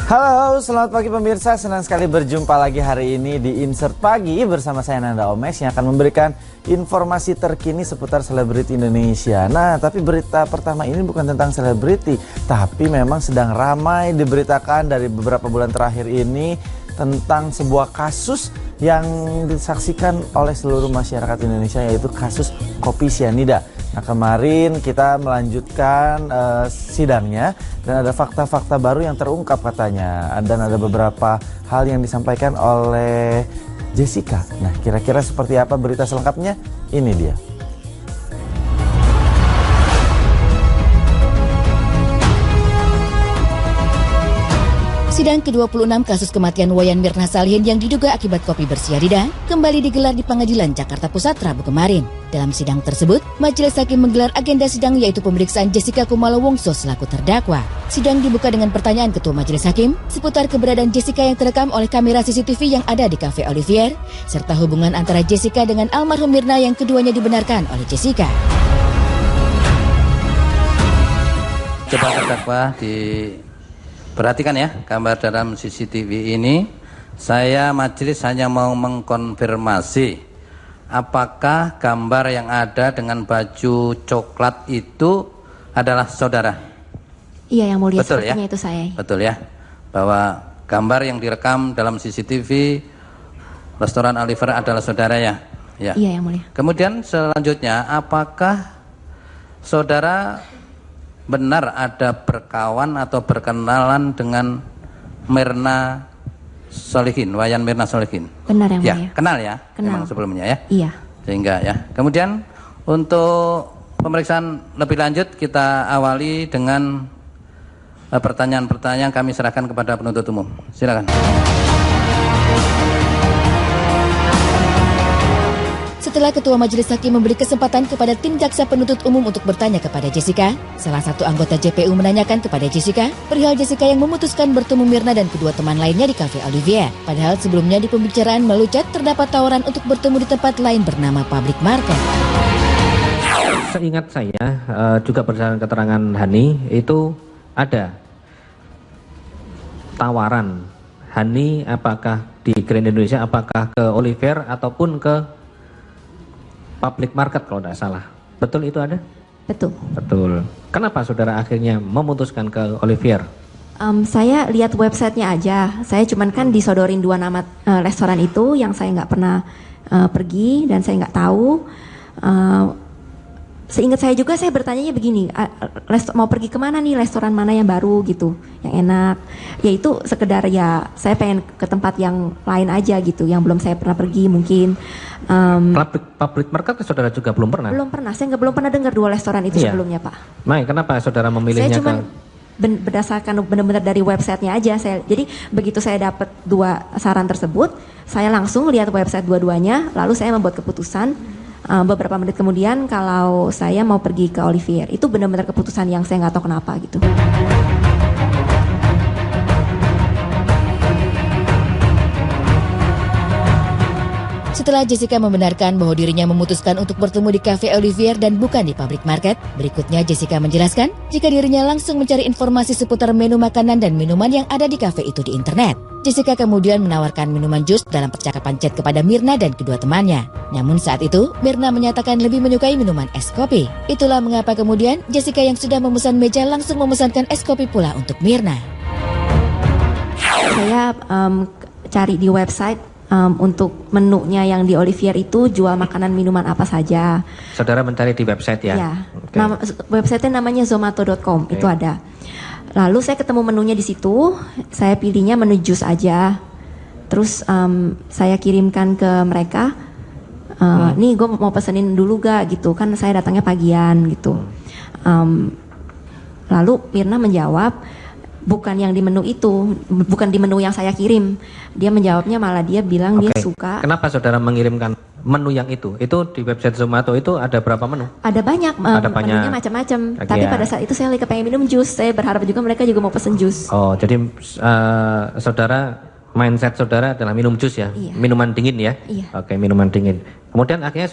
Halo, selamat pagi pemirsa. Senang sekali berjumpa lagi hari ini di Insert Pagi bersama saya Nanda Omesh yang akan memberikan informasi terkini seputar selebriti Indonesia. Nah, tapi berita pertama ini bukan tentang selebriti, tapi memang sedang ramai diberitakan dari beberapa bulan terakhir ini tentang sebuah kasus yang disaksikan oleh seluruh masyarakat Indonesia, yaitu kasus kopi sianida. Nah, kemarin kita melanjutkan sidangnya dan ada fakta-fakta baru yang terungkap katanya. Dan ada beberapa hal yang disampaikan oleh Jessica. Nah, kira-kira seperti apa berita selengkapnya? Ini dia. Sidang ke-26 kasus kematian Wayan Mirna Salihin yang diduga akibat kopi bersianida kembali digelar di Pengadilan Jakarta Pusat Rabu kemarin. Dalam sidang tersebut, majelis hakim menggelar agenda sidang yaitu pemeriksaan Jessica Kumala Wongso selaku terdakwa. Sidang dibuka dengan pertanyaan Ketua Majelis Hakim seputar keberadaan Jessica yang terekam oleh kamera CCTV yang ada di Cafe Olivier, serta hubungan antara Jessica dengan almarhum Mirna yang keduanya dibenarkan oleh Jessica. Coba terdakwa perhatikan ya, gambar dalam CCTV ini. Saya majelis hanya mau mengkonfirmasi apakah gambar yang ada dengan baju coklat itu adalah saudara? Iya, yang mulia, betul ya? Itu saya. Betul ya, bahwa gambar yang direkam dalam CCTV restoran Olivier adalah saudara ya? Ya. Iya, yang mulia. Kemudian selanjutnya, apakah saudara benar ada berkawan atau berkenalan dengan Mirna Solihin, Wayan Mirna Solihin? Benar yang ya, mulia. Kenal ya? Kenal. Memang sebelumnya ya? Iya. Sehingga ya. Kemudian untuk pemeriksaan lebih lanjut kita awali dengan pertanyaan-pertanyaan kami serahkan kepada penuntut umum. Silakan. Setelah Ketua Majelis Hakim memberi kesempatan kepada tim jaksa penuntut umum untuk bertanya kepada Jessica, salah satu anggota JPU menanyakan kepada Jessica perihal Jessica yang memutuskan bertemu Mirna dan kedua teman lainnya di Cafe Olivier. Padahal sebelumnya di pembicaraan melalui chat terdapat tawaran untuk bertemu di tempat lain bernama Public Market. Seingat saya, juga berdasarkan keterangan Hani, itu ada tawaran Hani apakah di Grand Indonesia, apakah ke Olivier ataupun ke Public Market kalau tidak salah. Betul itu ada? Betul. Betul. Kenapa saudara akhirnya memutuskan ke Olivier? Saya lihat websitenya aja. Saya cuman kan disodorin dua nama restoran itu yang saya nggak pernah pergi dan saya nggak tahu. Seingat saya juga saya bertanyanya begini, mau pergi kemana nih, restoran mana yang baru gitu, yang enak. Ya itu sekedar ya saya pengen ke tempat yang lain aja gitu, yang belum saya pernah pergi mungkin. Public Market saudara juga belum pernah? Belum pernah, saya belum pernah dengar dua restoran itu sebelumnya Pak. Mai, kenapa saudara memilihnya? Saya cuma berdasarkan benar-benar dari websitenya aja. Jadi begitu saya dapat dua saran tersebut, saya langsung lihat website dua-duanya, lalu saya membuat keputusan. Beberapa menit kemudian kalau saya mau pergi ke Olivier, itu benar-benar keputusan yang saya nggak tahu kenapa gitu. Setelah Jessica membenarkan bahwa dirinya memutuskan untuk bertemu di Cafe Olivier dan bukan di Public Market, berikutnya Jessica menjelaskan jika dirinya langsung mencari informasi seputar menu makanan dan minuman yang ada di kafe itu di internet. Jessica kemudian menawarkan minuman jus dalam percakapan chat kepada Mirna dan kedua temannya. Namun saat itu, Mirna menyatakan lebih menyukai minuman es kopi. Itulah mengapa kemudian Jessica yang sudah memesan meja langsung memesankan es kopi pula untuk Mirna. Saya cari di website untuk menunya yang di Olivier itu jual makanan minuman apa saja. Saudara mencari di website ya? Ya, okay. Websitenya namanya zomato.com, okay. Itu ada. Lalu saya ketemu menunya di situ, saya pilihnya menu jus aja. Terus saya kirimkan ke mereka, nih gue mau pesenin dulu gak gitu, kan saya datangnya pagian gitu. Lalu Mirna menjawab, bukan yang di menu itu, bukan di menu yang saya kirim. Dia menjawabnya malah dia bilang dia suka. Kenapa saudara mengirimkan menu yang itu? Itu di website Zomato itu ada berapa menu? Ada banyak, menunya macam-macam. Tapi pada saat itu saya lagi kepengen minum jus. Saya berharap juga mereka juga mau pesen jus. Oh, jadi saudara, mindset saudara adalah minum jus ya? Iya. Minuman dingin ya? Iya. Oke, minuman dingin. Kemudian akhirnya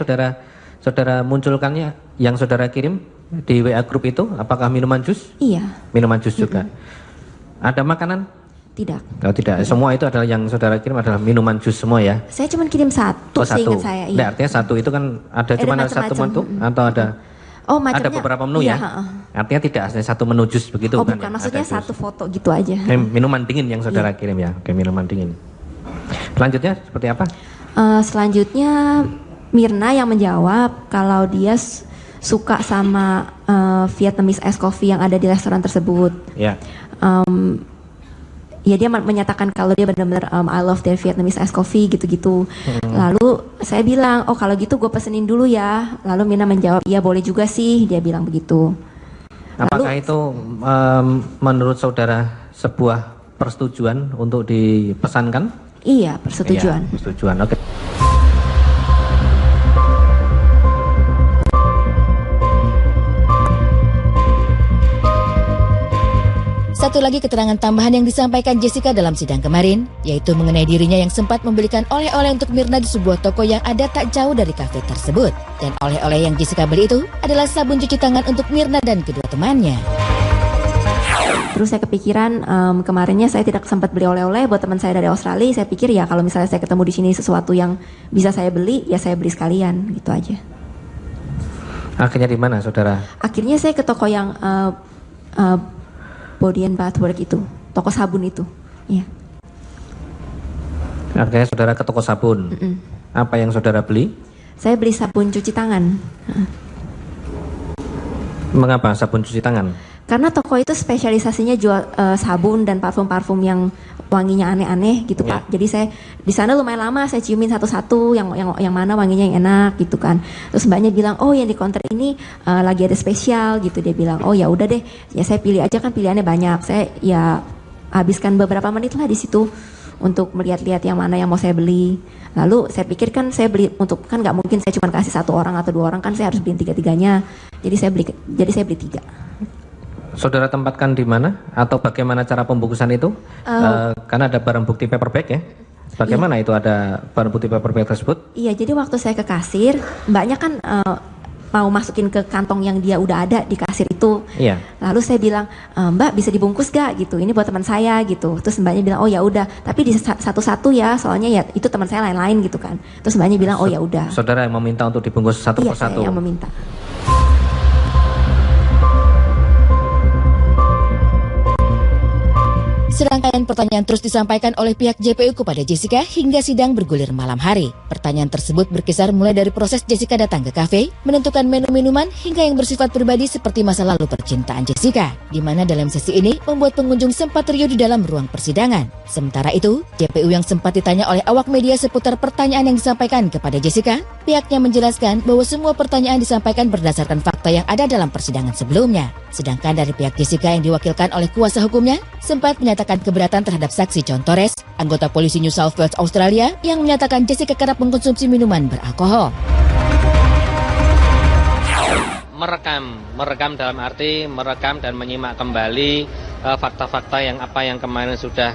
saudara munculkannya yang saudara kirim di WA grup itu, apakah minuman jus? Iya. Minuman jus juga. Ada makanan? Tidak. Oh tidak, semua itu adalah yang saudara kirim adalah minuman jus semua ya? Saya cuma kirim satu, Oh, satu. seingat saya. Iya. Nah, artinya satu itu kan ada cuma satu menu atau ada? Oh, ada beberapa menu ya? Artinya tidak asli satu menu jus begitu oh, kan? bukan, Ya? maksudnya satu foto gitu aja. Minuman dingin yang saudara kirim ya? Oke, minuman dingin. Selanjutnya seperti apa? Selanjutnya Mirna yang menjawab kalau dia suka sama Vietnamese ice coffee yang ada di restoran tersebut. Ya. Ya dia menyatakan kalau dia benar-benar I love their Vietnamese ice coffee gitu-gitu. Lalu saya bilang, oh kalau gitu gue pesenin dulu ya. Lalu Mirna menjawab, iya boleh juga sih, dia bilang begitu. Apakah itu menurut saudara sebuah persetujuan untuk dipesankan? Iya, persetujuan. Iya, persetujuan, oke. Satu lagi keterangan tambahan yang disampaikan Jessica dalam sidang kemarin, yaitu mengenai dirinya yang sempat membelikan oleh-oleh untuk Mirna di sebuah toko yang ada tak jauh dari kafe tersebut. Dan oleh-oleh yang Jessica beli itu adalah sabun cuci tangan untuk Mirna dan kedua temannya. Terus saya kepikiran kemarinnya saya tidak sempat beli oleh-oleh buat teman saya dari Australia. Saya pikir ya kalau misalnya saya ketemu di sini sesuatu yang bisa saya beli, ya saya beli sekalian, gitu aja. Akhirnya di mana saudara? Akhirnya saya ke toko yang Body and Bath Works itu, toko sabun itu. Iya. Akhirnya saudara ke toko sabun. Apa yang saudara beli? Saya beli sabun cuci tangan. Mengapa sabun cuci tangan? Karena toko itu spesialisasinya jual sabun dan parfum-parfum yang wanginya aneh-aneh gitu Pak. Jadi saya di sana lumayan lama saya ciumin satu-satu yang mana wanginya yang enak gitu kan. Terus mbaknya bilang, "Oh, yang di counter ini lagi ada spesial," gitu. Dia bilang, "Oh, ya udah deh. Ya saya pilih aja kan pilihannya banyak." Saya ya habiskan beberapa menit lah di situ untuk melihat-lihat yang mana yang mau saya beli. Lalu saya pikir kan saya beli untuk kan nggak mungkin saya cuma kasih satu orang atau dua orang, kan saya harus beli tiga-tiganya. Jadi saya beli tiga. Saudara tempatkan di mana atau bagaimana cara pembungkusan itu? Karena ada barang bukti paperback ya. Bagaimana itu ada barang bukti paperback tersebut? Iya, jadi waktu saya ke kasir, mbaknya kan mau masukin ke kantong yang dia udah ada di kasir itu. Iya. Lalu saya bilang, "Mbak bisa dibungkus gak gitu? Ini buat teman saya gitu." Terus mbaknya bilang, "Oh ya udah, tapi di satu-satu ya, soalnya ya itu teman saya lain-lain gitu kan." Terus mbaknya bilang, "Oh ya udah." Saudara yang meminta untuk dibungkus satu persatu. Iya, saya yang meminta. Serangkaian pertanyaan terus disampaikan oleh pihak JPU kepada Jessica hingga sidang bergulir malam hari. Pertanyaan tersebut berkisar mulai dari proses Jessica datang ke kafe, menentukan menu minuman, hingga yang bersifat pribadi seperti masa lalu percintaan Jessica, di mana dalam sesi ini membuat pengunjung sempat riuh di dalam ruang persidangan. Sementara itu, JPU yang sempat ditanya oleh awak media seputar pertanyaan yang disampaikan kepada Jessica, pihaknya menjelaskan bahwa semua pertanyaan disampaikan berdasarkan fakta yang ada dalam persidangan sebelumnya. Sedangkan dari pihak Jessica yang diwakilkan oleh kuasa hukumnya, sempat menyatakan keberatan terhadap saksi John Torres, anggota polisi New South Wales Australia, yang menyatakan Jessica kerap mengkonsumsi minuman beralkohol. Merekam dalam arti merekam dan menyimak kembali fakta-fakta yang kemarin sudah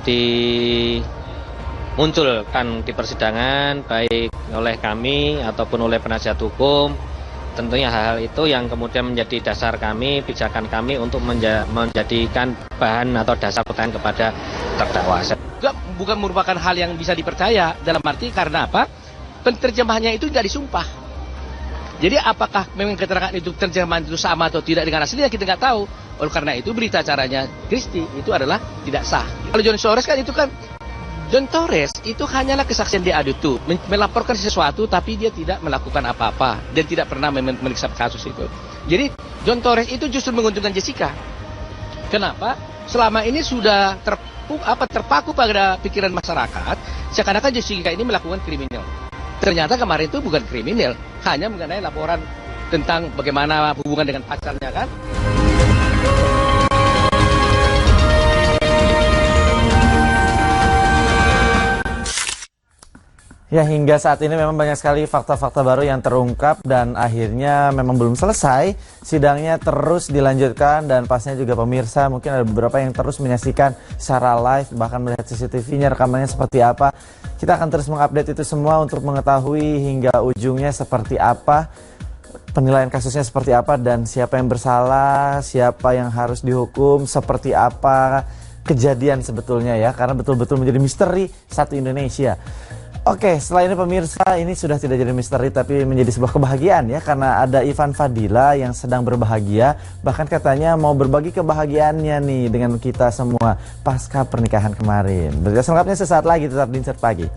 dimunculkan di persidangan, baik oleh kami ataupun oleh penasihat hukum. Tentunya hal-hal itu yang kemudian menjadi dasar kami, pijakan kami untuk menjadikan bahan atau dasar pertanyaan kepada terdakwa. Bukan merupakan hal yang bisa dipercaya, dalam arti karena apa? Penerjemahannya itu tidak disumpah. Jadi apakah memang keterangan itu terjemahan itu sama atau tidak dengan aslinya kita nggak tahu. Oleh karena itu berita acaranya Christie itu adalah tidak sah. Kalau John Torres kan itu kan John Torres itu hanyalah kesaksian dia itu melaporkan sesuatu tapi dia tidak melakukan apa-apa dan tidak pernah memeriksa kasus itu. Jadi John Torres itu justru menguntungkan Jessica. Kenapa? Selama ini sudah terpaku pada pikiran masyarakat seakan-akan Jessica ini melakukan kriminal. Ternyata kemarin itu bukan kriminal, hanya mengenai laporan tentang bagaimana hubungan dengan pacarnya kan. Ya, hingga saat ini memang banyak sekali fakta-fakta baru yang terungkap dan akhirnya memang belum selesai. Sidangnya terus dilanjutkan dan pastinya juga pemirsa mungkin ada beberapa yang terus menyaksikan secara live, bahkan melihat CCTV-nya rekamannya seperti apa. Kita akan terus mengupdate itu semua untuk mengetahui hingga ujungnya seperti apa. penilaian kasusnya seperti apa dan siapa yang bersalah, siapa yang harus dihukum, seperti apa kejadian sebetulnya ya, karena betul-betul menjadi misteri satu Indonesia. Oke, setelah ini pemirsa, ini sudah tidak jadi misteri tapi menjadi sebuah kebahagiaan ya, karena ada Ivan Fadila yang sedang berbahagia, bahkan katanya mau berbagi kebahagiaannya nih dengan kita semua pasca pernikahan kemarin. Berita selengkapnya sesaat lagi, tetap di Insert Pagi.